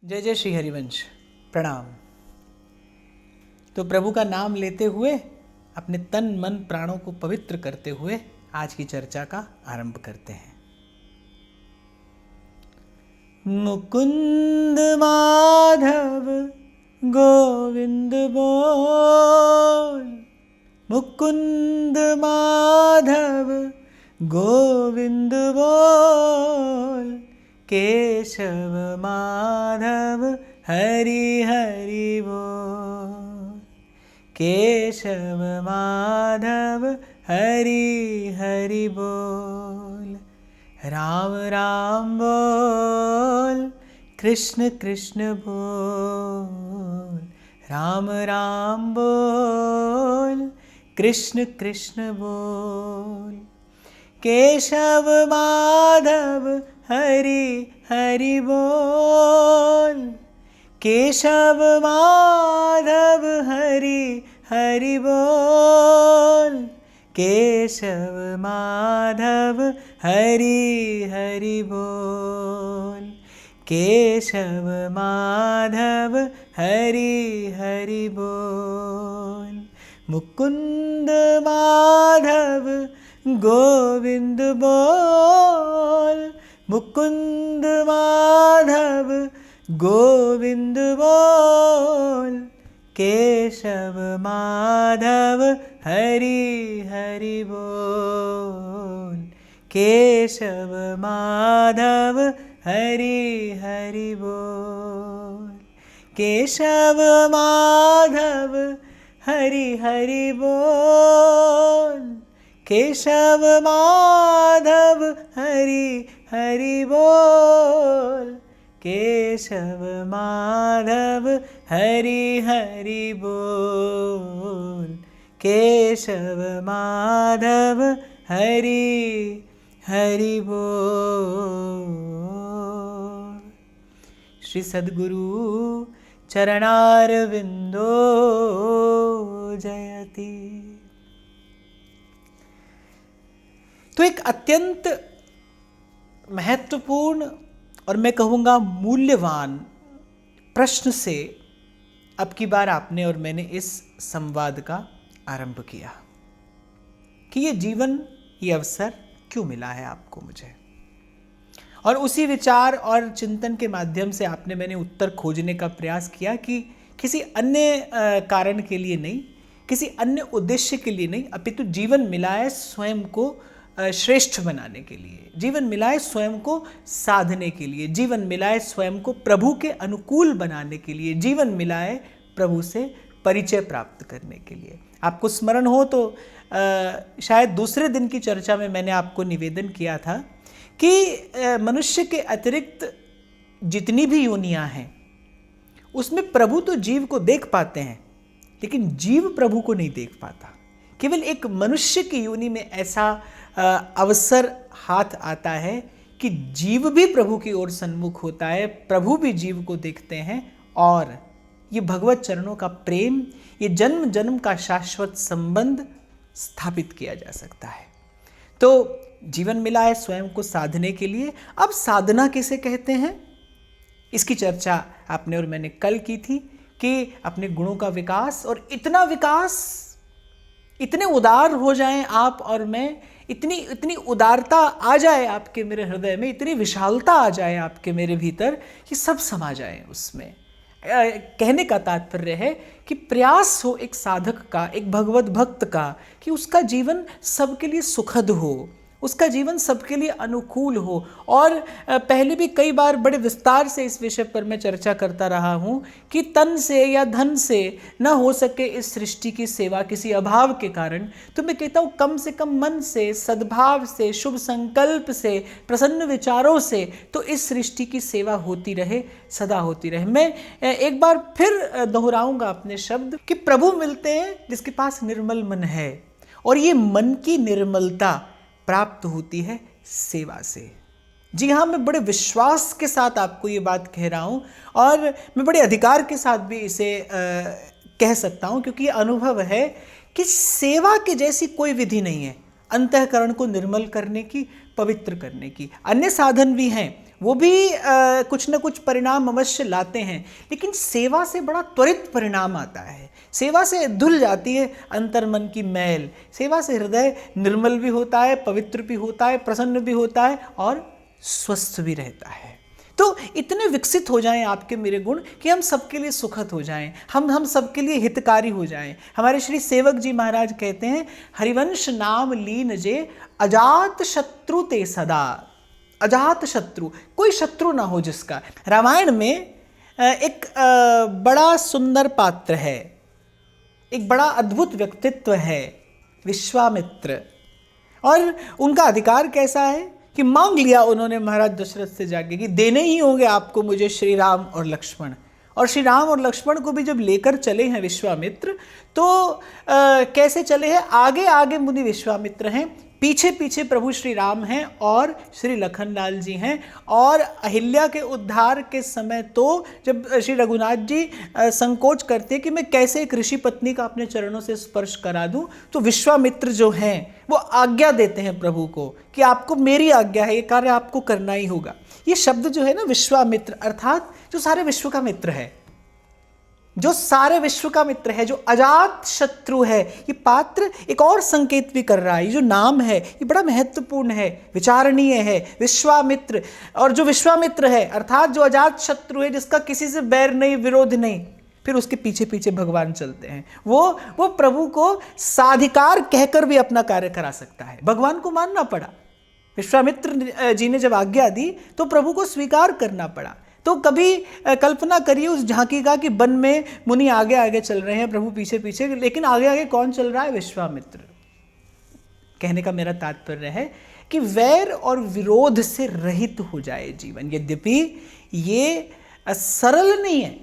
जय जय श्री हरिवंश। प्रणाम। तो प्रभु का नाम लेते हुए अपने तन मन प्राणों को पवित्र करते हुए आज की चर्चा का आरंभ करते हैं। मुकुंद माधव गोविंद बोल, मुकुंद माधव गोविंद बोल, केशव माधव हरि हरि बोल, केशव माधव हरि हरि बोल। राम राम बोल, कृष्ण कृष्ण बोल, राम राम बोल, कृष्ण कृष्ण बोल। केशव माधव हरि हरि बोल, केशव माधव हरि हरि बोल, केशव माधव हरि हरि बोल, केशव माधव हरि हरि बोल। मुकुंद माधव गोविंद बोल, मुकुंद माधव गोविंद बोल, केशव माधव हरि हरि बोल, केशव माधव हरि हरि बोल, केशव माधव हरि हरि बोल, केशव माधव हरि हरि बोल, केशव माधव हरि हरि बोल, केशव माधव हरि हरि बोल। श्री सद्गुरु चरणारविंदो जयति। तो एक अत्यंत महत्वपूर्ण और मैं कहूँगा मूल्यवान प्रश्न से अब की बार आपने और मैंने इस संवाद का आरंभ किया कि ये जीवन, ये अवसर क्यों मिला है आपको मुझे। और उसी विचार और चिंतन के माध्यम से आपने मैंने उत्तर खोजने का प्रयास किया कि किसी अन्य कारण के लिए नहीं, किसी अन्य उद्देश्य के लिए नहीं, अपितु जीवन मिला है स्वयं को श्रेष्ठ बनाने के लिए, जीवन मिला है स्वयं को साधने के लिए, जीवन मिला है स्वयं को प्रभु के अनुकूल बनाने के लिए, जीवन मिला है प्रभु से परिचय प्राप्त करने के लिए। आपको स्मरण हो तो शायद दूसरे दिन की चर्चा में मैंने आपको निवेदन किया था कि मनुष्य के अतिरिक्त जितनी भी योनियां हैं उसमें प्रभु तो जीव को देख पाते हैं, लेकिन जीव प्रभु को नहीं देख पाता। केवल एक मनुष्य की योनि में ऐसा अवसर हाथ आता है कि जीव भी प्रभु की ओर सन्मुख होता है, प्रभु भी जीव को देखते हैं और ये भगवत चरणों का प्रेम, ये जन्म जन्म का शाश्वत संबंध स्थापित किया जा सकता है। तो जीवन मिला है स्वयं को साधने के लिए। अब साधना किसे कहते हैं, इसकी चर्चा आपने और मैंने कल की थी कि अपने गुणों का विकास, और इतना विकास, इतने उदार हो जाएं आप और मैं, इतनी उदारता आ जाए आपके मेरे हृदय में, इतनी विशालता आ जाए आपके मेरे भीतर कि सब समा जाए उसमें। कहने का तात्पर्य है कि प्रयास हो एक साधक का, एक भगवत भक्त का, कि उसका जीवन सबके लिए सुखद हो, उसका जीवन सबके लिए अनुकूल हो। और पहले भी कई बार बड़े विस्तार से इस विषय पर मैं चर्चा करता रहा हूँ कि तन से या धन से न हो सके इस सृष्टि की सेवा किसी अभाव के कारण, तो मैं कहता हूँ कम से कम मन से, सद्भाव से, शुभ संकल्प से, प्रसन्न विचारों से तो इस सृष्टि की सेवा होती रहे, सदा होती रहे। मैं एक बार फिर दोहराऊंगा अपने शब्द कि प्रभु मिलते हैं जिसके पास निर्मल मन है, और ये मन की निर्मलता प्राप्त होती है सेवा से। जी हाँ, मैं बड़े विश्वास के साथ आपको ये बात कह रहा हूँ और मैं बड़े अधिकार के साथ भी इसे कह सकता हूँ, क्योंकि ये अनुभव है कि सेवा के जैसी कोई विधि नहीं है अंतःकरण को निर्मल करने की, पवित्र करने की। अन्य साधन भी हैं, वो भी कुछ न कुछ परिणाम अवश्य लाते हैं, लेकिन सेवा से बड़ा त्वरित परिणाम आता है। सेवा से धुल जाती है अंतर्मन की मैल, सेवा से हृदय निर्मल भी होता है, पवित्र भी होता है, प्रसन्न भी होता है और स्वस्थ भी रहता है। तो इतने विकसित हो जाएं आपके मेरे गुण कि हम सबके लिए सुखद हो जाएं, हम सबके लिए हितकारी हो जाएं। हमारे श्री सेवक जी महाराज कहते हैं, हरिवंश नाम लीन जे अजात शत्रु ते सदा। अजात शत्रु, कोई शत्रु ना हो जिसका। रामायण में एक बड़ा सुंदर पात्र है, एक बड़ा अद्भुत व्यक्तित्व है, विश्वामित्र। और उनका अधिकार कैसा है कि मांग लिया उन्होंने महाराज दशरथ से जाके कि देने ही होंगे आपको मुझे श्री राम और लक्ष्मण। और श्री राम और लक्ष्मण को भी जब लेकर चले हैं विश्वामित्र, तो कैसे चले हैं? आगे आगे मुनि विश्वामित्र हैं, पीछे पीछे प्रभु श्री राम हैं और श्री लखनलाल जी हैं। और अहिल्या के उद्धार के समय तो जब श्री रघुनाथ जी संकोच करते हैं कि मैं कैसे एक ऋषि पत्नी का अपने चरणों से स्पर्श करा दूं, तो विश्वामित्र जो हैं वो आज्ञा देते हैं प्रभु को कि आपको मेरी आज्ञा है, ये कार्य आपको करना ही होगा। ये शब्द जो है ना, विश्वामित्र, अर्थात जो सारे विश्व का मित्र है, जो सारे विश्व का मित्र है, जो अजात शत्रु है। ये पात्र एक और संकेत भी कर रहा है, ये जो नाम है ये बड़ा महत्वपूर्ण है, विचारणीय है, विश्वामित्र। और जो विश्वामित्र है अर्थात जो अजात शत्रु है, जिसका किसी से बैर नहीं, विरोध नहीं, फिर उसके पीछे पीछे भगवान चलते हैं। वो प्रभु को साधिकार कहकर भी अपना कार्य करा सकता है। भगवान को मानना पड़ा, विश्वामित्र जी ने जब आज्ञा दी तो प्रभु को स्वीकार करना पड़ा। तो कभी कल्पना करिए उस झांकी का कि वन में मुनि आगे आगे चल रहे हैं, प्रभु पीछे पीछे, लेकिन आगे आगे कौन चल रहा है? विश्वामित्र। कहने का मेरा तात्पर्य है कि वैर और विरोध से रहित हो जाए जीवन। यद्यपि ये सरल नहीं है,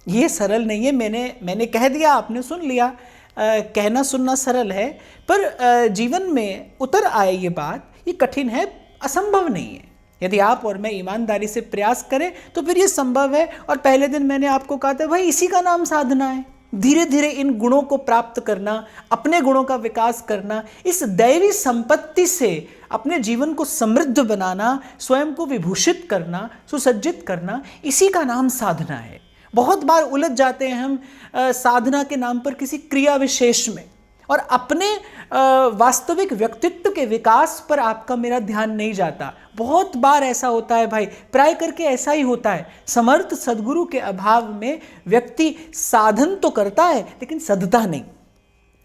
ये सरल नहीं है। मैंने कह दिया, आपने सुन लिया। कहना सुनना सरल है, पर जीवन में उतर आए ये बात, ये कठिन है, असंभव नहीं है। यदि आप और मैं ईमानदारी से प्रयास करें तो फिर ये संभव है। और पहले दिन मैंने आपको कहा था, भाई इसी का नाम साधना है। धीरे धीरे इन गुणों को प्राप्त करना, अपने गुणों का विकास करना, इस दैवी संपत्ति से अपने जीवन को समृद्ध बनाना, स्वयं को विभूषित करना, सुसज्जित करना, इसी का नाम साधना है। बहुत बार उलझ जाते हैं हम साधना के नाम पर किसी क्रिया विशेष में, और अपने वास्तविक व्यक्तित्व के विकास पर आपका मेरा ध्यान नहीं जाता। बहुत बार ऐसा होता है भाई, प्राय करके ऐसा ही होता है। समर्थ सद्गुरु के अभाव में व्यक्ति साधन तो करता है लेकिन सधता नहीं।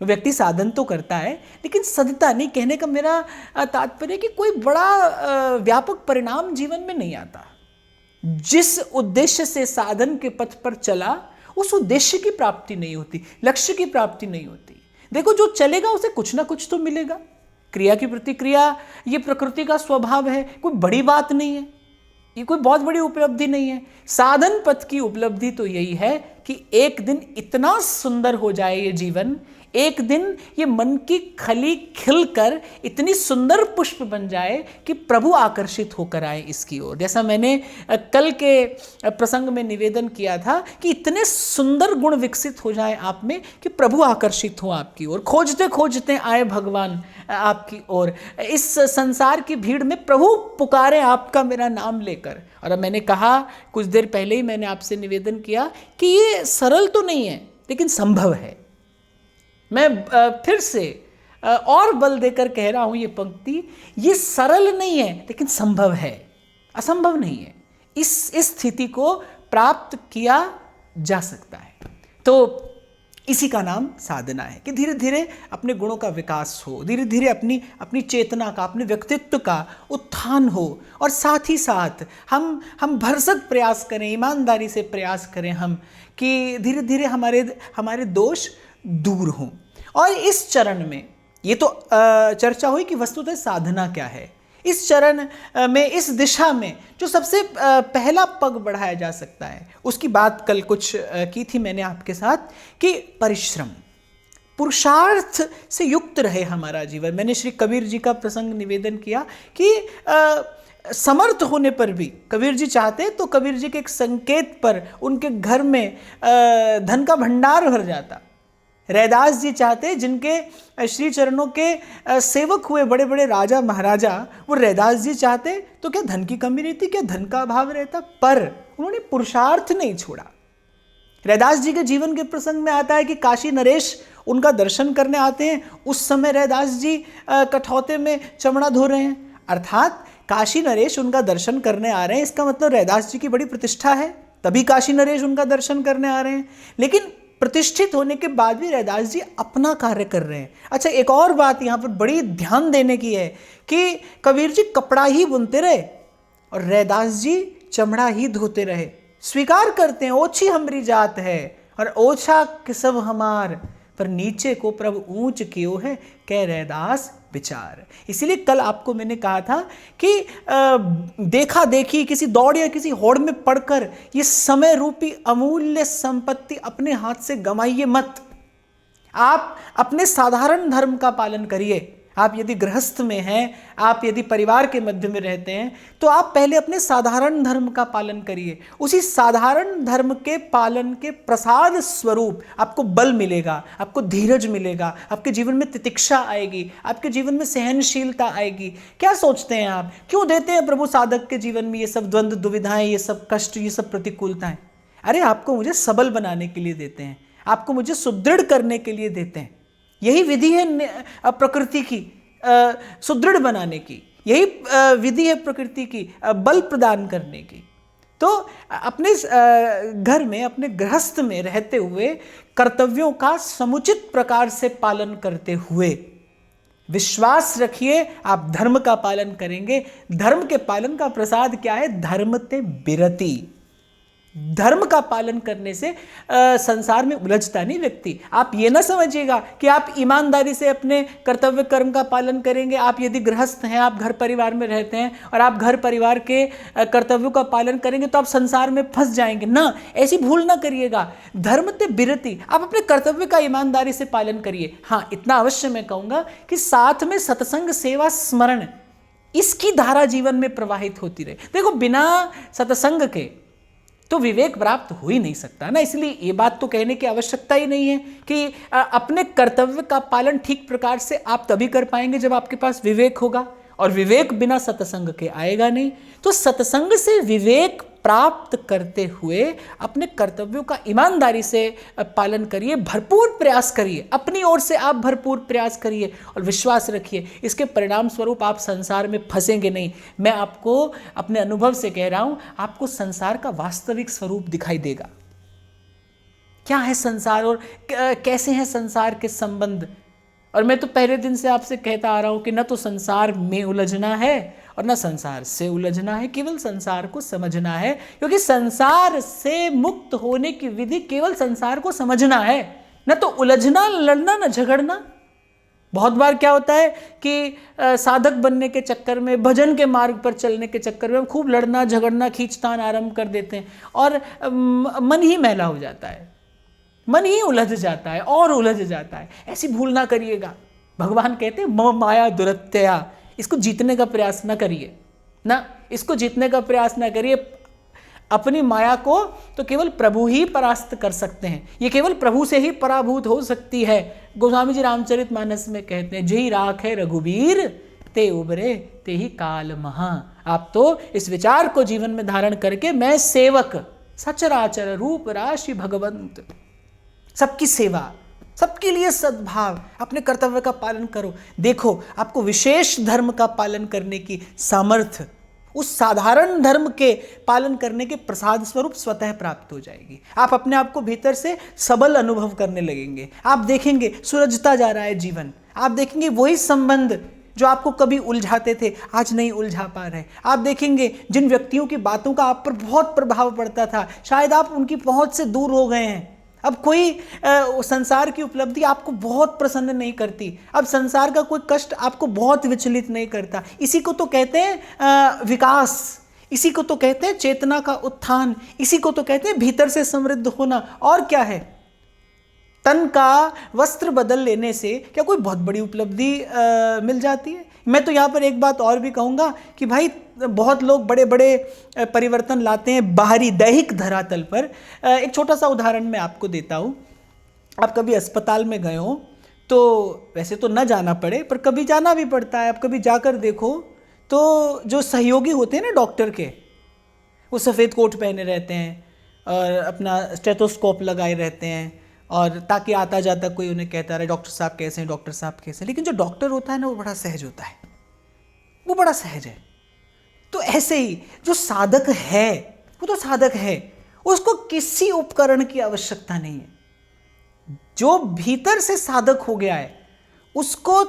व्यक्ति साधन तो करता है लेकिन सधता नहीं। कहने का मेरा तात्पर्य कि कोई बड़ा व्यापक परिणाम जीवन में नहीं आता। जिस उद्देश्य से साधन के पथ पर चला, उस उद्देश्य की प्राप्ति नहीं होती, लक्ष्य की प्राप्ति नहीं होती। देखो, जो चलेगा उसे कुछ ना कुछ तो मिलेगा। क्रिया की प्रतिक्रिया ये प्रकृति का स्वभाव है, कोई बड़ी बात नहीं है, ये कोई बहुत बड़ी उपलब्धि नहीं है। साधन पथ की उपलब्धि तो यही है कि एक दिन इतना सुंदर हो जाए ये जीवन, एक दिन ये मन की खली खिलकर इतनी सुंदर पुष्प बन जाए कि प्रभु आकर्षित होकर आए इसकी ओर। जैसा मैंने कल के प्रसंग में निवेदन किया था कि इतने सुंदर गुण विकसित हो जाए आप में कि प्रभु आकर्षित हो आपकी ओर, खोजते खोजते आए भगवान आपकी ओर। इस संसार की भीड़ में प्रभु पुकारे आपका मेरा नाम लेकर। और अब मैंने कहा, कुछ देर पहले ही मैंने आपसे निवेदन किया कि ये सरल तो नहीं है लेकिन संभव है। मैं फिर से और बल देकर कह रहा हूं ये पंक्ति, ये सरल नहीं है लेकिन संभव है, असंभव नहीं है। इस स्थिति को प्राप्त किया जा सकता है। तो इसी का नाम साधना है कि धीरे धीरे अपने गुणों का विकास हो, धीरे धीरे अपनी चेतना का, अपने व्यक्तित्व का उत्थान हो, और साथ ही साथ हम भरसक प्रयास करें, ईमानदारी से प्रयास करें हम कि धीरे धीरे हमारे दोष दूर हों। और इस चरण में ये तो चर्चा हुई कि वस्तुतः साधना क्या है। इस चरण में, इस दिशा में जो सबसे पहला पग बढ़ाया जा सकता है, उसकी बात कल कुछ की थी मैंने आपके साथ कि परिश्रम, पुरुषार्थ से युक्त रहे हमारा जीवन। मैंने श्री कबीर जी का प्रसंग निवेदन किया कि समर्थ होने पर भी कबीर जी चाहते तो कबीर जी के एक संकेत पर उनके घर में धन का भंडार भर जाता, रैदास जी चाहते, जिनके श्री चरणों के सेवक हुए बड़े बड़े राजा महाराजा, वो रैदास जी चाहते तो क्या धन की कमी रहती, क्या धन का अभाव रहता, पर उन्होंने पुरुषार्थ नहीं छोड़ा। रैदास जी के जीवन के प्रसंग में आता है कि काशी नरेश उनका दर्शन करने आते हैं। उस समय रैदास जी कठौते में चमड़ा धो रहे हैं, अर्थात काशी नरेश उनका दर्शन करने आ रहे हैं, इसका मतलब रैदास जी की बड़ी प्रतिष्ठा है, तभी काशी नरेश उनका दर्शन करने आ रहे हैं। लेकिन प्रतिष्ठित होने के बाद भी रैदास जी अपना कार्य कर रहे हैं। अच्छा, एक और बात यहाँ पर बड़ी ध्यान देने की है कि कबीर जी कपड़ा ही बुनते रहे और रैदास जी चमड़ा ही धोते रहे। स्वीकार करते हैं ओछी हमरी जात है और ओछा कि सब हमार, पर नीचे को प्रभु ऊंच कियो है कह रैदास विचार। इसीलिए कल आपको मैंने कहा था कि देखा देखी किसी दौड़ या किसी होड़ में पड़कर ये समय रूपी अमूल्य संपत्ति अपने हाथ से गंवाइए मत। आप अपने साधारण धर्म का पालन करिए। आप यदि गृहस्थ में हैं, आप यदि परिवार के मध्य में रहते हैं, तो आप पहले अपने साधारण धर्म का पालन करिए। उसी साधारण धर्म के पालन के प्रसाद स्वरूप आपको बल मिलेगा, आपको धीरज मिलेगा, आपके जीवन में तितिक्षा आएगी, आपके जीवन में सहनशीलता आएगी। क्या सोचते हैं आप, क्यों देते हैं प्रभु साधक के जीवन में ये सब द्वंद्व दुविधाएं, ये सब कष्ट, ये सब प्रतिकूलताएं? अरे आपको मुझे सबल बनाने के लिए देते हैं, आपको मुझे सुदृढ़ करने के लिए देते हैं। यही विधि है प्रकृति की सुदृढ़ बनाने की, यही विधि है प्रकृति की बल प्रदान करने की। तो अपने घर में, अपने गृहस्थ में रहते हुए कर्तव्यों का समुचित प्रकार से पालन करते हुए विश्वास रखिए, आप धर्म का पालन करेंगे। धर्म के पालन का प्रसाद क्या है? धर्म ते बिरति। धर्म का पालन करने से संसार में उलझता नहीं व्यक्ति। आप ये ना समझिएगा कि आप ईमानदारी से अपने कर्तव्य कर्म का पालन करेंगे। आप यदि गृहस्थ हैं, आप घर परिवार में रहते हैं और आप घर परिवार के कर्तव्यों का पालन करेंगे तो आप संसार में फंस जाएंगे ना, ऐसी भूल ना करिएगा। धर्म ते बिरति, आप अपने कर्तव्य का ईमानदारी से पालन करिए। हाँ, इतना अवश्य मैं कहूँगा कि साथ में सत्संग, सेवा, स्मरण, इसकी धारा जीवन में प्रवाहित होती रहे। देखो, बिना सत्संग के तो विवेक प्राप्त हो ही नहीं सकता ना। इसलिए ये बात तो कहने की आवश्यकता ही नहीं है कि अपने कर्तव्य का पालन ठीक प्रकार से आप तभी कर पाएंगे जब आपके पास विवेक होगा, और विवेक बिना सत्संग के आएगा नहीं। तो सत्संग से विवेक प्राप्त करते हुए अपने कर्तव्यों का ईमानदारी से पालन करिए, भरपूर प्रयास करिए, अपनी ओर से आप भरपूर प्रयास करिए और विश्वास रखिए, इसके परिणाम स्वरूप आप संसार में फंसेंगे नहीं। मैं आपको अपने अनुभव से कह रहा हूं, आपको संसार का वास्तविक स्वरूप दिखाई देगा। क्या है संसार और कैसे हैं संसार के संबंध। और मैं तो पहले दिन से आपसे कहता आ रहा हूं कि न तो संसार में उलझना है और न संसार से उलझना है, केवल संसार को समझना है, क्योंकि संसार से मुक्त होने की विधि केवल संसार को समझना है, न तो उलझना, लड़ना, न झगड़ना। बहुत बार क्या होता है कि साधक बनने के चक्कर में, भजन के मार्ग पर चलने के चक्कर में हम खूब लड़ना, झगड़ना, खींचतान आरंभ कर देते हैं और मन ही मैला हो जाता है, मन ही उलझ जाता है और उलझ जाता है। ऐसी भूल ना करिएगा। भगवान कहते हैं मम माया दुरत्यया, इसको जीतने का प्रयास ना करिए ना, इसको जीतने का प्रयास ना करिए। अपनी माया को तो केवल प्रभु ही परास्त कर सकते हैं, ये केवल प्रभु से ही पराभूत हो सकती है। गोस्वामी जी रामचरितमानस में कहते हैं, जही राख है रघुबीर ते उबरे ते ही काल महा। आप तो इस विचार को जीवन में धारण करके, मैं सेवक सचराचर रूप राशि भगवंत, सबकी सेवा, सबके लिए सद्भाव, अपने कर्तव्य का पालन करो। देखो, आपको विशेष धर्म का पालन करने की सामर्थ्य उस साधारण धर्म के पालन करने के प्रसाद स्वरूप स्वतः प्राप्त हो जाएगी। आप अपने आप को भीतर से सबल अनुभव करने लगेंगे। आप देखेंगे सुलझता जा रहा है जीवन। आप देखेंगे वही संबंध जो आपको कभी उलझाते थे आज नहीं उलझा पा रहे। आप देखेंगे जिन व्यक्तियों की बातों का आप पर बहुत प्रभाव पड़ता था, शायद आप उनकी पहुंच से दूर हो गए हैं। अब कोई संसार की उपलब्धि आपको बहुत प्रसन्न नहीं करती, अब संसार का कोई कष्ट आपको बहुत विचलित नहीं करता। इसी को तो कहते हैं विकास, इसी को तो कहते हैं चेतना का उत्थान, इसी को तो कहते हैं भीतर से समृद्ध होना। और क्या है? तन का वस्त्र बदल लेने से क्या कोई बहुत बड़ी उपलब्धि मिल जाती है? मैं तो यहाँ पर एक बात और भी कहूँगा कि भाई बहुत लोग बड़े बड़े परिवर्तन लाते हैं बाहरी दैहिक धरातल पर। एक छोटा सा उदाहरण मैं आपको देता हूँ। आप कभी अस्पताल में गए हो तो वैसे तो ना जाना पड़े, पर कभी जाना भी पड़ता है। आप कभी जाकर देखो तो जो सहयोगी होते हैं ना डॉक्टर के, वो सफ़ेद कोट पहने रहते हैं और अपना स्टेथोस्कोप लगाए रहते हैं, और ताकि आता जाता कोई उन्हें कहता रहे डॉक्टर साहब कैसे हैं, डॉक्टर साहब कैसे हैं। लेकिन जो डॉक्टर होता है ना, वो बड़ा सहज होता है, वो बड़ा सहज है। तो ऐसे ही जो साधक है, वो तो साधक है, उसको किसी उपकरण की आवश्यकता नहीं है। जो भीतर से साधक हो गया है, उसको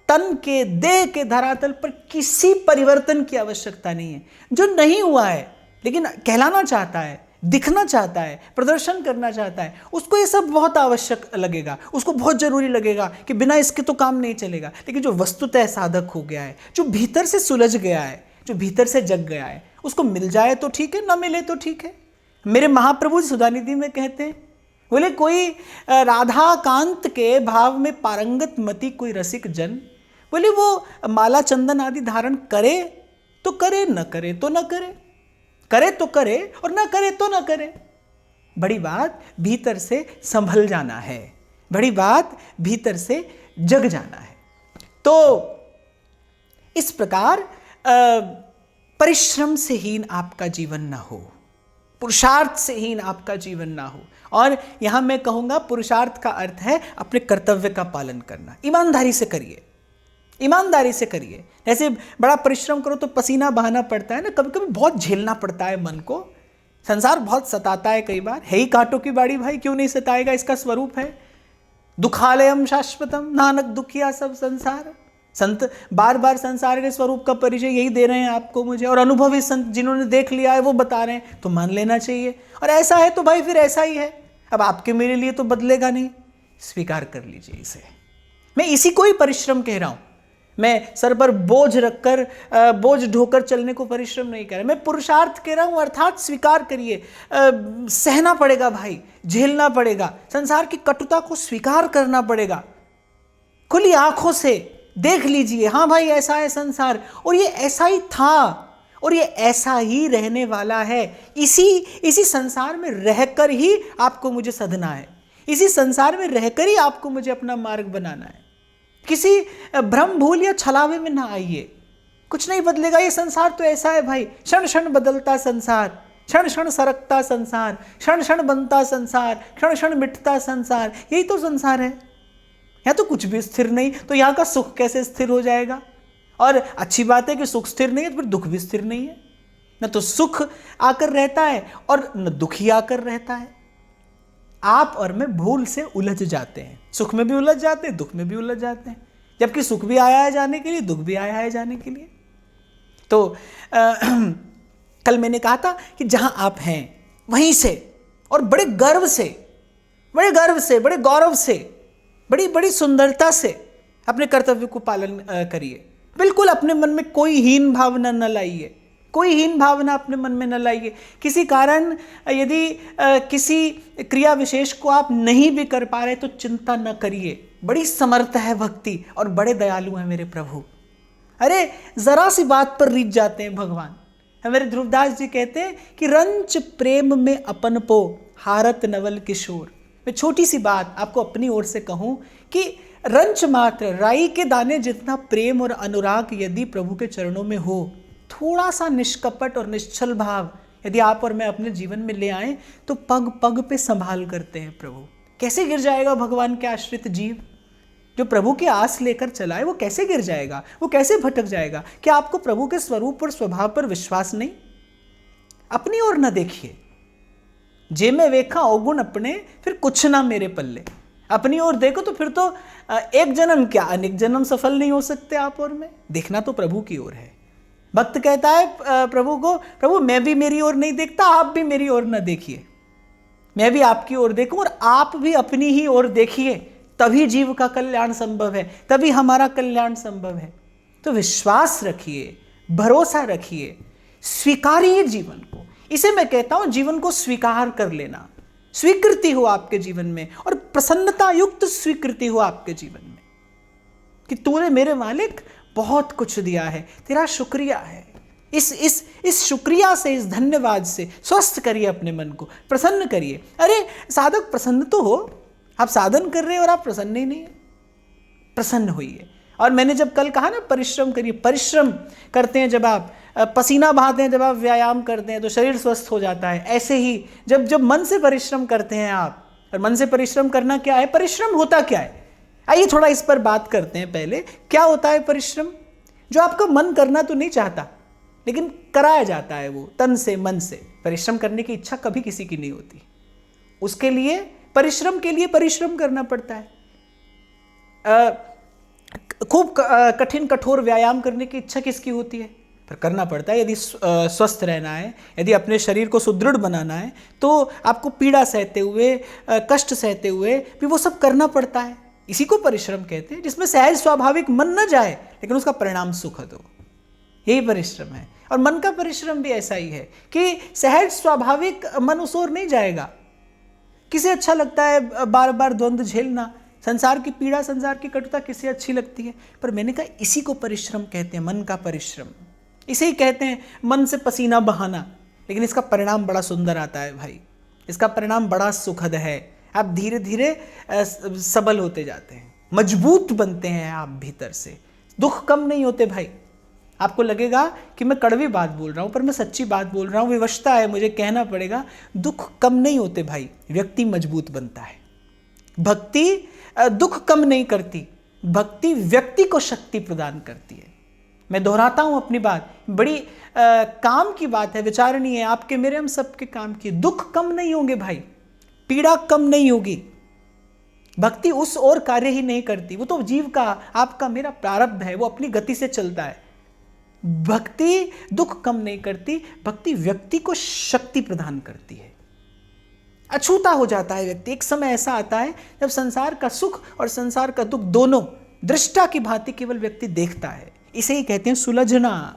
तन के, देह के धरातल पर किसी परिवर्तन की आवश्यकता नहीं है। जो नहीं हुआ है लेकिन कहलाना चाहता है, दिखना चाहता है, प्रदर्शन करना चाहता है, उसको ये सब बहुत आवश्यक लगेगा, उसको बहुत जरूरी लगेगा कि बिना इसके तो काम नहीं चलेगा। लेकिन जो वस्तुतः साधक हो गया है, जो भीतर से सुलझ गया है, जो भीतर से जग गया है, उसको मिल जाए तो ठीक है, ना मिले तो ठीक है। मेरे महाप्रभु सुधानिधि में कहते हैं, बोले कोई राधा कांत के भाव में पारंगत मति कोई रसिक जन, बोले वो माला चंदन आदि धारण करे तो करे, न करे तो न करे, करे तो करे और ना करे तो ना करे। बड़ी बात भीतर से संभल जाना है, बड़ी बात भीतर से जग जाना है। तो इस प्रकार परिश्रम से हीन आपका जीवन ना हो, पुरुषार्थ से हीन आपका जीवन ना हो। और यहां मैं कहूंगा पुरुषार्थ का अर्थ है अपने कर्तव्य का पालन करना। ईमानदारी से करिए, ईमानदारी से करिए। जैसे बड़ा परिश्रम करो तो पसीना बहाना पड़ता है ना, कभी कभी बहुत झेलना पड़ता है मन को। संसार बहुत सताता है, कई बार है ही कांटों की बाड़ी भाई, क्यों नहीं सताएगा, इसका स्वरूप है। दुखालयम शाश्वतम, नानक दुखिया सब संसार। संत बार बार संसार के स्वरूप का परिचय यही दे रहे हैं आपको मुझे, और अनुभवी संत जिन्होंने देख लिया है वो बता रहे हैं, तो मान लेना चाहिए। और ऐसा है तो भाई फिर ऐसा ही है, अब आपके मेरे लिए तो बदलेगा नहीं, स्वीकार कर लीजिए इसे। मैं इसी को ही परिश्रम कह रहा हूं। मैं सर पर बोझ रखकर, बोझ ढोकर चलने को परिश्रम नहीं कह रहा, मैं पुरुषार्थ कह रहा हूं। अर्थात स्वीकार करिए, सहना पड़ेगा भाई, झेलना पड़ेगा, संसार की कटुता को स्वीकार करना पड़ेगा। खुली आंखों से देख लीजिए, हाँ भाई ऐसा है संसार, और ये ऐसा ही था और ये ऐसा ही रहने वाला है। इसी संसार में रहकर ही आपको मुझे सधना है, इसी संसार में रहकर ही आपको मुझे अपना मार्ग बनाना है। किसी भ्रम भूल या छलावे में ना आइए, कुछ नहीं बदलेगा। ये संसार तो ऐसा है भाई, क्षण क्षण बदलता संसार, क्षण क्षण सरकता संसार, क्षण क्षण बनता संसार, क्षण क्षण मिटता संसार, यही तो संसार है। यहाँ तो कुछ भी स्थिर नहीं, तो यहाँ का सुख कैसे स्थिर हो जाएगा। और अच्छी बात है कि सुख स्थिर नहीं है तो फिर दुख भी स्थिर नहीं है। न तो सुख आकर रहता है और न दुख ही आकर रहता है। आप और मैं भूल से उलझ जाते हैं, सुख में भी उलझ जाते हैं, दुख में भी उलझ जाते हैं, जबकि सुख भी आया है जाने के लिए, दुख भी आया है जाने के लिए। तो कल मैंने कहा था कि जहां आप हैं वहीं से और बड़े गर्व से, बड़े गौरव से, बड़ी बड़ी सुंदरता से अपने कर्तव्य को पालन करिए। बिल्कुल अपने मन में कोई हीन भावना न लाइए, कोई हीन भावना अपने मन में न लाइए। किसी कारण यदि किसी क्रिया विशेष को आप नहीं भी कर पा रहे तो चिंता न करिए। बड़ी समर्थ है भक्ति और बड़े दयालु हैं मेरे प्रभु। अरे जरा सी बात पर रीझ जाते हैं भगवान। मेरे ध्रुवदास जी कहते हैं कि रंच प्रेम में अपन पो हारत नवल किशोर। मैं छोटी सी बात आपको अपनी ओर से कहूं कि रंच मात्र, राई के दाने जितना प्रेम और अनुराग यदि प्रभु के चरणों में हो, थोड़ा सा निष्कपट और निश्चल भाव यदि आप और मैं अपने जीवन में ले आए तो पग पग पे संभाल करते हैं प्रभु। कैसे गिर जाएगा भगवान के आश्रित जीव? जो प्रभु की आस लेकर चला है वो कैसे गिर जाएगा, वो कैसे भटक जाएगा? क्या आपको प्रभु के स्वरूप और स्वभाव पर विश्वास नहीं? अपनी ओर न देखिए, जे में वेखा अवगुण अपने, फिर कुछ ना मेरे पल्ले। अपनी ओर देखो तो फिर तो एक जन्म क्या अनेक जन्म सफल नहीं हो सकते आप और मैं। देखना तो प्रभु की ओर है। भक्त कहता है प्रभु को, प्रभु मैं भी मेरी ओर नहीं देखता, आप भी मेरी ओर न देखिए, मैं भी आपकी ओर देखूं और आप भी अपनी ही ओर देखिए, तभी जीव का कल्याण संभव है, तभी हमारा कल्याण संभव है। तो विश्वास रखिए, भरोसा रखिए, स्वीकारिए जीवन को। इसे मैं कहता हूं जीवन को स्वीकार कर लेना। स्वीकृति हो आपके जीवन में और प्रसन्नता युक्त स्वीकृति हो आपके जीवन में कि तूने मेरे मालिक बहुत कुछ दिया है, तेरा शुक्रिया है। इस शुक्रिया से, इस धन्यवाद से स्वस्थ करिए अपने मन को, प्रसन्न करिए। अरे साधक प्रसन्न तो हो, आप साधन कर रहे हैं और आप प्रसन्न ही नहीं है। प्रसन्न होइए। और मैंने जब कल कहा ना परिश्रम करिए, परिश्रम करते हैं जब आप, पसीना बहाते हैं जब आप व्यायाम करते हैं तो शरीर स्वस्थ हो जाता है। ऐसे ही जब जब मन से परिश्रम करते हैं आप, और मन से परिश्रम करना क्या है, परिश्रम होता क्या है, आइए थोड़ा इस पर बात करते हैं। पहले क्या होता है परिश्रम? जो आपका मन करना तो नहीं चाहता लेकिन कराया जाता है, वो तन से मन से। परिश्रम करने की इच्छा कभी किसी की नहीं होती, उसके लिए परिश्रम के लिए परिश्रम करना पड़ता है। खूब कठिन कठोर व्यायाम करने की इच्छा किसकी होती है? पर करना पड़ता है। यदि स्वस्थ रहना है, यदि अपने शरीर को सुदृढ़ बनाना है तो आपको पीड़ा सहते हुए, कष्ट सहते हुए भी वो सब करना पड़ता है। इसी को परिश्रम कहते हैं, जिसमें सहज स्वाभाविक मन न जाए लेकिन उसका परिणाम सुखद हो, यही परिश्रम है। और मन का परिश्रम भी ऐसा ही है कि सहज स्वाभाविक मन उस ओर नहीं जाएगा। किसे अच्छा लगता है बार बार द्वंद्व झेलना, संसार की पीड़ा, संसार की कटुता किसे अच्छी लगती है? पर मैंने कहा इसी को परिश्रम कहते हैं, मन का परिश्रम। इसे ही कहते हैं मन से पसीना बहाना। लेकिन इसका परिणाम बड़ा सुंदर आता है भाई, इसका परिणाम बड़ा सुखद है। आप धीरे धीरे सबल होते जाते हैं, मजबूत बनते हैं आप भीतर से। दुख कम नहीं होते भाई। आपको लगेगा कि मैं कड़वी बात बोल रहा हूं, पर मैं सच्ची बात बोल रहा हूं, विवशता है मुझे कहना पड़ेगा। दुख कम नहीं होते भाई, व्यक्ति मजबूत बनता है। भक्ति दुख कम नहीं करती, भक्ति व्यक्ति को शक्ति प्रदान करती है। मैं दोहराता हूं अपनी बात, बड़ी काम की बात है, विचारणीय है, आपके मेरे हम सबके काम की। दुख कम नहीं होंगे भाई, पीड़ा कम नहीं होगी। भक्ति उस और कार्य ही नहीं करती, वो तो जीव का, आपका, मेरा प्रारब्ध है, वो अपनी गति से चलता है। भक्ति दुख कम नहीं करती, भक्ति व्यक्ति को शक्ति प्रदान करती है। अछूता हो जाता है व्यक्ति। एक समय ऐसा आता है जब संसार का सुख और संसार का दुख दोनों दृष्टा की भांति केवल व्यक्ति देखता है। इसे ही कहते हैं सुलझना।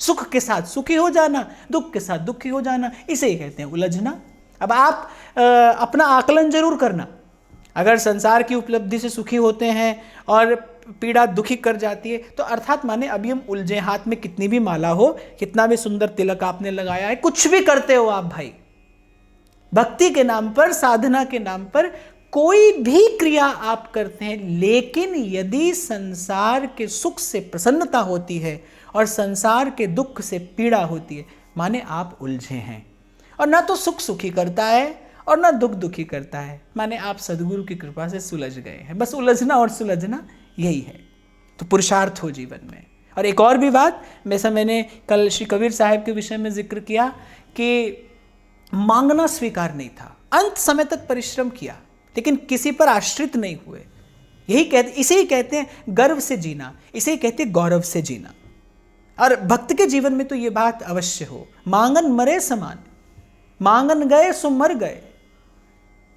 सुख के साथ सुखी हो जाना, दुख के साथ दुखी हो जाना, इसे ही कहते हैं उलझना। अब आप अपना आकलन जरूर करना। अगर संसार की उपलब्धि से सुखी होते हैं और पीड़ा दुखी कर जाती है तो अर्थात माने अभी हम उलझे, हाथ में कितनी भी माला हो, कितना भी सुंदर तिलक आपने लगाया है, कुछ भी करते हो आप भाई, भक्ति के नाम पर, साधना के नाम पर कोई भी क्रिया आप करते हैं, लेकिन यदि संसार के सुख से प्रसन्नता होती है और संसार के दुख से पीड़ा होती है, माने आप उलझे हैं। और ना तो सुख सुखी करता है और ना दुख दुखी करता है, माने आप सदगुरु की कृपा से सुलझ गए हैं। बस उलझना और सुलझना यही है। तो पुरुषार्थ हो जीवन में। और एक और भी बात, जैसा मैंने कल श्री कबीर साहब के विषय में जिक्र किया कि मांगना स्वीकार नहीं था, अंत समय तक परिश्रम किया लेकिन किसी पर आश्रित नहीं हुए। इसे ही कहते हैं गर्व से जीना, इसे ही कहते हैं गौरव से जीना। और भक्त के जीवन में तो ये बात अवश्य हो, मांगन मरे समान, मांगन गए सो मर गए।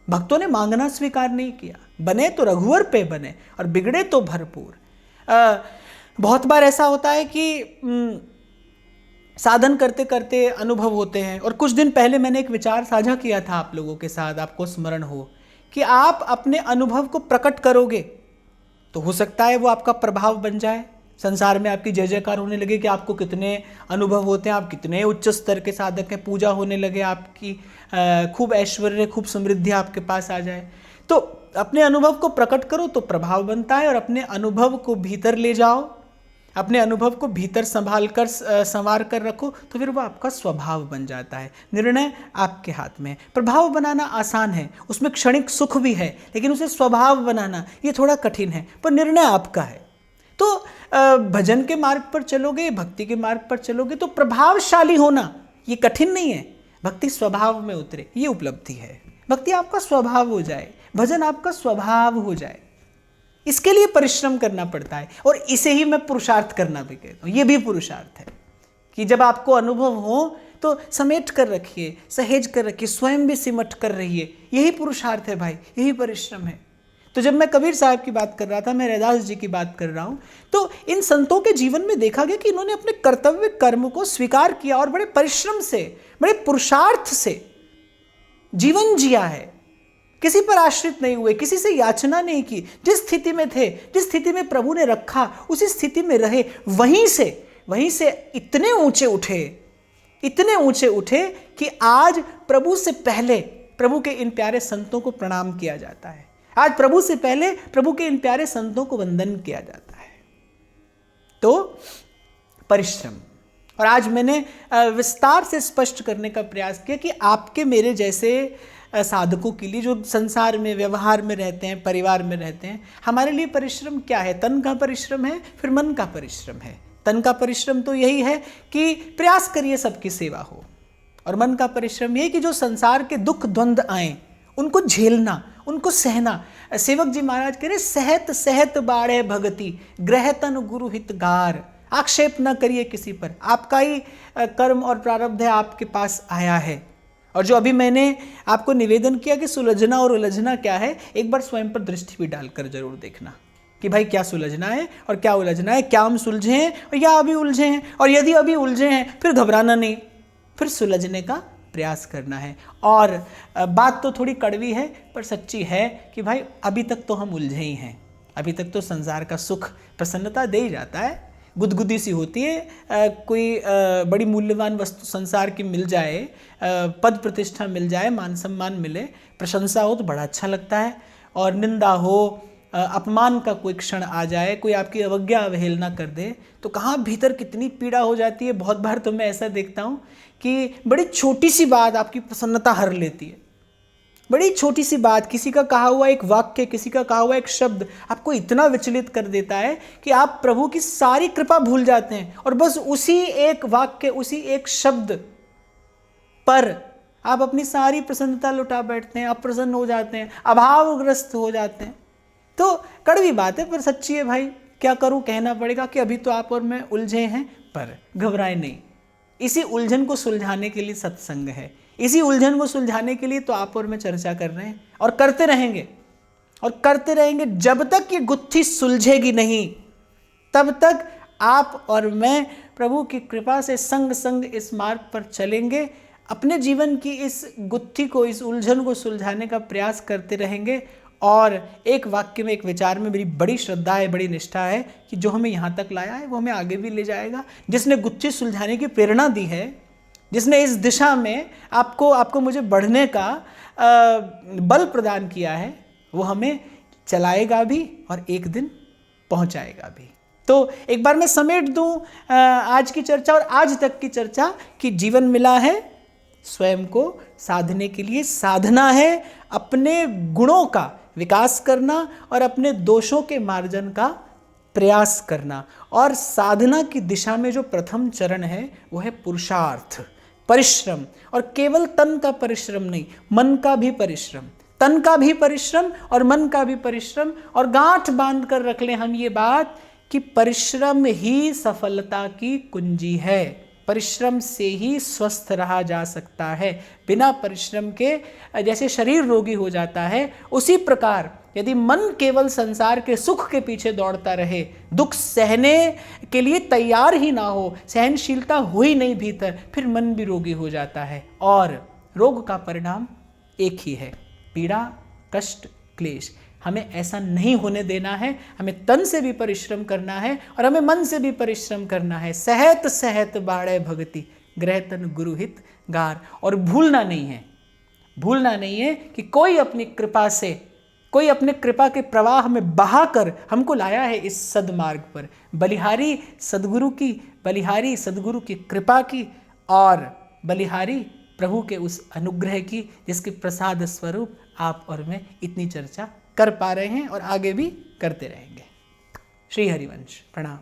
भक्तों ने मांगना स्वीकार नहीं किया, बने तो रघुवर पे बने और बिगड़े तो भरपूर। बहुत बार ऐसा होता है कि साधन करते करते अनुभव होते हैं। और कुछ दिन पहले मैंने एक विचार साझा किया था आप लोगों के साथ, आपको स्मरण हो, कि आप अपने अनुभव को प्रकट करोगे तो हो सकता है वो आपका प्रभाव बन जाए, संसार में आपकी जय जयकार होने लगे कि आपको कितने अनुभव होते हैं, आप कितने उच्च स्तर के साधक हैं, पूजा होने लगे आपकी, खूब ऐश्वर्य, खूब समृद्धि आपके पास आ जाए। तो अपने अनुभव को प्रकट करो तो प्रभाव बनता है, और अपने अनुभव को भीतर ले जाओ, अपने अनुभव को भीतर संवार कर रखो तो फिर वो आपका स्वभाव बन जाता है। निर्णय आपके हाथ में है। प्रभाव बनाना आसान है, उसमें क्षणिक सुख भी है, लेकिन उसे स्वभाव बनाना ये थोड़ा कठिन है, पर निर्णय आपका है। तो भजन के मार्ग पर चलोगे, भक्ति के मार्ग पर चलोगे तो प्रभावशाली होना ये कठिन नहीं है। भक्ति स्वभाव में उतरे, ये उपलब्धि है। भक्ति आपका स्वभाव हो जाए, भजन आपका स्वभाव हो जाए, इसके लिए परिश्रम करना पड़ता है। और इसे ही मैं पुरुषार्थ करना भी कहता हूँ। ये भी पुरुषार्थ है कि जब आपको अनुभव हो तो समेट कर रखिए, सहेज कर रखिए, स्वयं भी सिमट कर रहिए। यही पुरुषार्थ है भाई, यही परिश्रम है। तो जब मैं कबीर साहब की बात कर रहा था, मैं रैदास जी की बात कर रहा हूँ, तो इन संतों के जीवन में देखा गया कि इन्होंने अपने कर्तव्य कर्म को स्वीकार किया और बड़े परिश्रम से, बड़े पुरुषार्थ से जीवन जिया है। किसी पर आश्रित नहीं हुए, किसी से याचना नहीं की। जिस स्थिति में थे, जिस स्थिति में प्रभु ने रखा, उसी स्थिति में रहे। वहीं से इतने ऊंचे उठे कि आज प्रभु से पहले प्रभु के इन प्यारे संतों को प्रणाम किया जाता है। आज प्रभु से पहले प्रभु के इन प्यारे संतों को वंदन किया जाता है। तो परिश्रम, और आज मैंने विस्तार से स्पष्ट करने का प्रयास किया कि आपके मेरे जैसे साधकों के लिए जो संसार में व्यवहार में रहते हैं, परिवार में रहते हैं, हमारे लिए परिश्रम क्या है। तन का परिश्रम है, फिर मन का परिश्रम है। तन का परिश्रम तो यही है कि प्रयास करिए सबकी सेवा हो, और मन का परिश्रम ये कि जो संसार के दुख द्वंद आए उनको झेलना, उनको सहना। सेवक जी महाराज कह रहे, सहत सहत बाढ़े भगति, ग्रहतन गुरु हितगार। आक्षेप न करिए किसी पर, आपका ही कर्म और प्रारब्ध है, आपके पास आया है। और जो अभी मैंने आपको निवेदन किया कि सुलझना और उलझना क्या है, एक बार स्वयं पर दृष्टि भी डालकर जरूर देखना कि भाई क्या सुलझना है और क्या उलझना है, क्या हम सुलझे हैं और या अभी उलझे हैं। और यदि अभी उलझे हैं फिर घबराना नहीं, फिर सुलझने का प्रयास करना है। और बात तो थोड़ी कड़वी है पर सच्ची है कि भाई अभी तक तो हम उलझे ही हैं। अभी तक तो संसार का सुख प्रसन्नता दे ही जाता है, गुदगुदी सी होती है। कोई बड़ी मूल्यवान वस्तु संसार की मिल जाए, पद प्रतिष्ठा मिल जाए, मान सम्मान मिले, प्रशंसा हो तो बड़ा अच्छा लगता है। और निंदा हो, अपमान का कोई क्षण आ जाए, कोई आपकी अवज्ञा अवहेलना कर दे तो कहाँ भीतर कितनी पीड़ा हो जाती है। बहुत बार तो मैं ऐसा देखता हूँ कि बड़ी छोटी सी बात आपकी प्रसन्नता हर लेती है। बड़ी छोटी सी बात, किसी का कहा हुआ एक वाक्य, किसी का कहा हुआ एक शब्द आपको इतना विचलित कर देता है कि आप प्रभु की सारी कृपा भूल जाते हैं और बस उसी एक वाक्य, उसी एक शब्द पर आप अपनी सारी प्रसन्नता लुटा बैठते हैं, अप्रसन्न हो जाते हैं, अभावग्रस्त हो जाते हैं। तो कड़वी बात है पर सच्ची है भाई। क्या करूं, कहना पड़ेगा कि अभी तो आप और मैं उलझे हैं, पर घबराए नहीं। इसी उलझन को सुलझाने के लिए सत्संग है, इसी उलझन को सुलझाने के लिए तो आप और मैं चर्चा कर रहे हैं और करते रहेंगे और करते रहेंगे। जब तक ये गुत्थी सुलझेगी नहीं तब तक आप और मैं प्रभु की कृपा से संग संग इस मार्ग पर चलेंगे, अपने जीवन की इस गुत्थी को, इस उलझन को सुलझाने का प्रयास करते रहेंगे। और एक वाक्य में, एक विचार में मेरी बड़ी श्रद्धा है, बड़ी निष्ठा है कि जो हमें यहाँ तक लाया है वो हमें आगे भी ले जाएगा। जिसने गुत्थी सुलझाने की प्रेरणा दी है, जिसने इस दिशा में आपको मुझे बढ़ने का बल प्रदान किया है, वो हमें चलाएगा भी और एक दिन पहुंचाएगा भी। तो एक बार मैं समेट दूं आज की चर्चा और आज तक की चर्चा कि जीवन मिला है स्वयं को साधने के लिए। साधना है अपने गुणों का विकास करना और अपने दोषों के मार्जन का प्रयास करना। और साधना की दिशा में जो प्रथम चरण है वो है पुरुषार्थ, परिश्रम। और केवल तन का परिश्रम नहीं, मन का भी परिश्रम, तन का भी परिश्रम और मन का भी परिश्रम। और गांठ बांध कर रख लें हम ये बात कि परिश्रम ही सफलता की कुंजी है। परिश्रम से ही स्वस्थ रहा जा सकता है। बिना परिश्रम के जैसे शरीर रोगी हो जाता है, उसी प्रकार यदि मन केवल संसार के सुख के पीछे दौड़ता रहे, दुख सहने के लिए तैयार ही ना हो, सहनशीलता हो ही नहीं भीतर, फिर मन भी रोगी हो जाता है। और रोग का परिणाम एक ही है, पीड़ा, कष्ट, क्लेश। हमें ऐसा नहीं होने देना है। हमें तन से भी परिश्रम करना है और हमें मन से भी परिश्रम करना है। सहत सहत बाढ़े भगति, ग्रहतन गुरु हित गार। और भूलना नहीं है कि कोई अपनी कृपा से, कोई अपने कृपा के प्रवाह में बहाकर हमको लाया है इस सदमार्ग पर। बलिहारी सदगुरु की, बलिहारी सदगुरु की कृपा की और बलिहारी प्रभु के उस अनुग्रह की, जिसके प्रसाद स्वरूप आप और मैं इतनी चर्चा कर पा रहे हैं और आगे भी करते रहेंगे। श्री हरिवंश। प्रणाम।